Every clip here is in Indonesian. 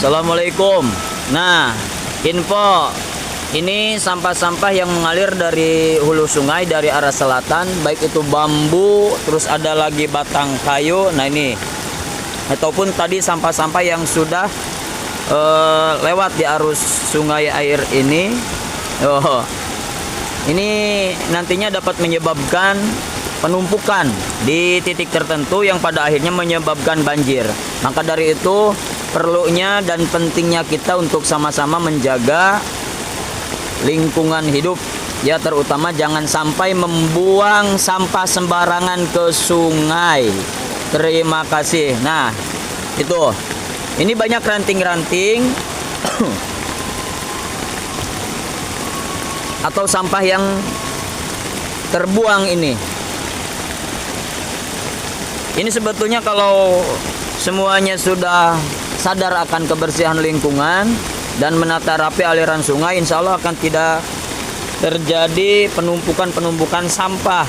Assalamualaikum. Nah, info ini sampah-sampah yang mengalir dari hulu sungai dari arah selatan, baik itu bambu, terus ada lagi batang kayu. Nah ini, ataupun tadi sampah-sampah yang sudah lewat di arus sungai air ini. Ini nantinya dapat menyebabkan penumpukan di titik tertentu yang pada akhirnya menyebabkan banjir. Maka dari itu perlunya dan pentingnya kita untuk sama-sama menjaga lingkungan hidup, ya, terutama jangan sampai membuang sampah sembarangan ke sungai. Terima kasih. Nah, itu. Ini banyak ranting-ranting atau sampah yang terbuang ini. Ini sebetulnya kalau semuanya sudah sadar akan kebersihan lingkungan dan menata rapi aliran sungai, insya Allah akan tidak terjadi penumpukan sampah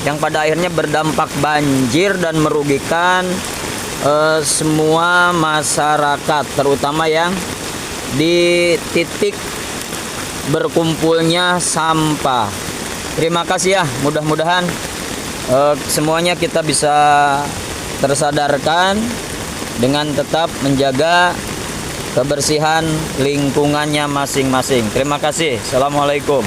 yang pada akhirnya berdampak banjir dan merugikan semua masyarakat, terutama yang di titik berkumpulnya sampah. Terima kasih ya, mudah-mudahan semuanya kita bisa tersadarkan dengan tetap menjaga kebersihan lingkungannya masing-masing. Terima kasih. Assalamualaikum.